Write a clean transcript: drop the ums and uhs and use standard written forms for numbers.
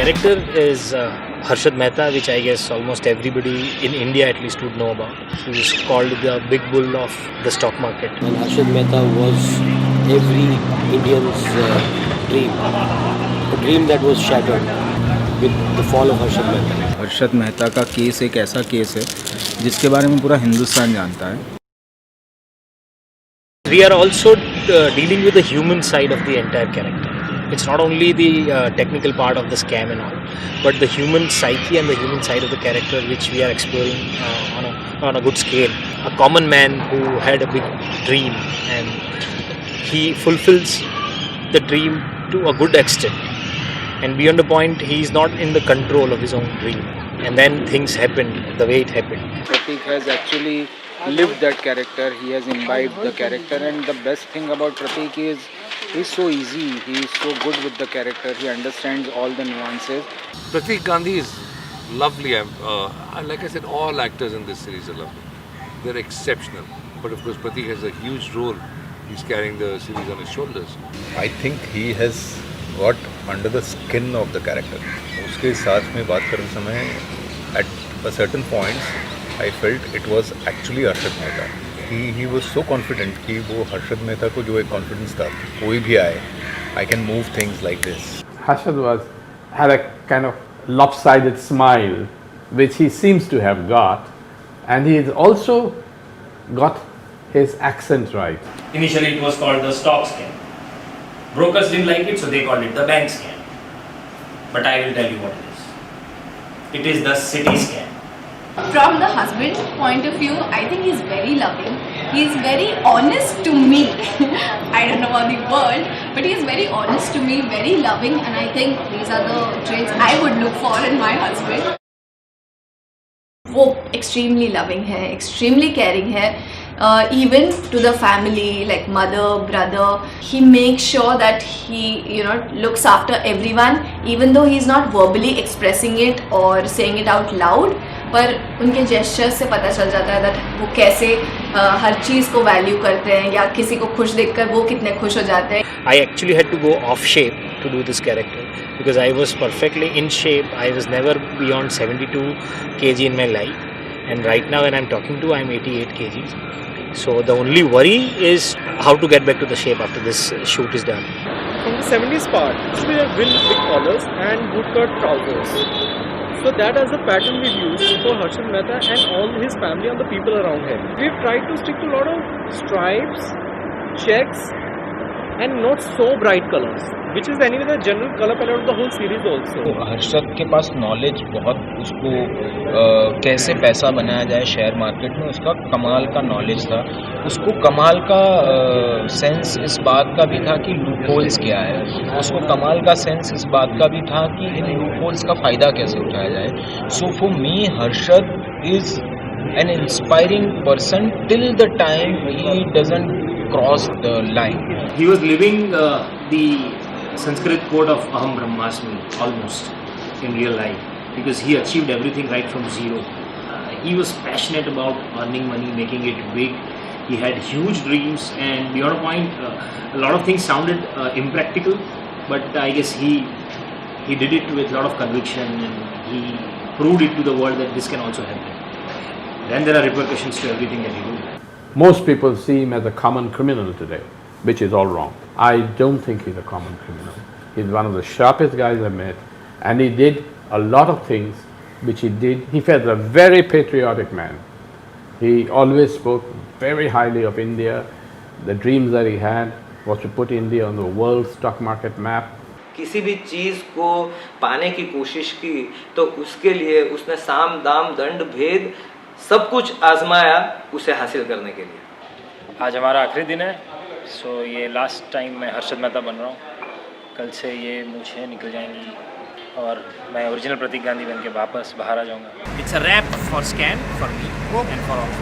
character is Harshad Mehta, which I guess almost everybody in India at least would know about. He was called the big bull of the stock market. And Harshad Mehta was every Indian's dream, a dream that was shattered with the fall of Harshad Mehta. Harshad Mehta का case एक ऐसा case है जिसके बारे में पूरा हिंदुस्तान जानता है. We are also dealing with the human side of the entire character. It's not only the technical part of the scam and all, but the human psyche and the human side of the character which we are exploring on a good scale. A common man who had a big dream and he fulfills the dream to a good extent. And beyond the point, he is not in the control of his own dream. And then things happen the way it happened. Pratik has actually lived that character. He has imbibed the character, and the best thing about Pratik is he's so easy. He is so good with the character. He understands all the nuances. Pratik Gandhi is lovely. Like I said, all actors in this series are lovely. They're exceptional. But of course, Pratik has a huge role. He's carrying the series on his shoulders. I think he has got under the skin of the character. उसके साथ में बात करते समय at a certain points I felt it was actually Harshad Mehta. He was so confident कि वो हर्षद मेहता को जो एक confidence था कोई भी आए I can move things like this. Harshad had a kind of lopsided smile which he seems to have got, and he has also got his accent right. Initially it was called the stock scam. Brokers didn't like it, so they called it the bank scam. But I will tell you what it is. It is the city scam. From the husband point of view, I think he's very loving. He's very honest to me. I don't know about the world, but he's very honest to me, very loving, and I think these are the traits I would look for in my husband. वो extremely loving है, extremely caring है. Even to the family, like mother, brother, he makes sure that he looks after everyone, even though he's not verbally expressing it or saying it out loud. पर उनके gestures से पता चल जाता है that वो कैसे हर चीज़ को वैल्यू करते हैं या किसी को खुश देखकर वो कितने खुश हो जाते हैं. I actually had to go off shape to do this character because I was perfectly in shape. I was never beyond 72 kg in my life, and right now when I'm talking to, I'm 88 kgs. So the only worry is how to get back to the shape after this shoot is done. From the 70s part, we have big collars and bootcut trousers. So that as a pattern we've used for Harshad Mehta and all his family and the people around him. We've tried to stick to a lot of stripes, checks, and not so bright colors, which is anyway the general color palette of the whole series also. Harshad के पास knowledge बहुत, उसको कैसे पैसा बनाया जाए share market में उसका कमाल का नॉलेज था. उसको कमाल का सेंस इस बात का भी था कि लूपहोल्स क्या है. उसको कमाल का सेंस इस बात का भी था कि इन लूपहोल्स का फ़ायदा कैसे उठाया जाए. So for me Harshad is an inspiring person till the time he doesn't cross the line. He was living the Sanskrit quote of Aham Brahmasmi almost in real life because he achieved everything right from zero. He was passionate about earning money, making it big. He had huge dreams, and beyond a point, a lot of things sounded impractical, but I guess he did it with a lot of conviction, and he proved it to the world that this can also happen. Then there are repercussions to everything that you do. Most people see him as a common criminal today, which is all wrong. I don't think he's a common criminal. He's one of the sharpest guys I've met, and he did a lot of things which he did. He felt a very patriotic man. He always spoke very highly of India. The dreams that he had was to put India on the world stock market map. किसी भी चीज़ को पाने की कोशिश की तो उसके लिए उसने साम दाम दंड भेद सब कुछ आजमाया उसे हासिल करने के लिए. आज हमारा आखिरी दिन है, सो ये लास्ट टाइम मैं हर्षद मेहता बन रहा हूँ. कल से ये मूछें निकल जाएंगी और मैं ओरिजिनल प्रतीक गांधी बन के वापस बाहर आ जाऊँगा. It's a rap for scam for me and for all.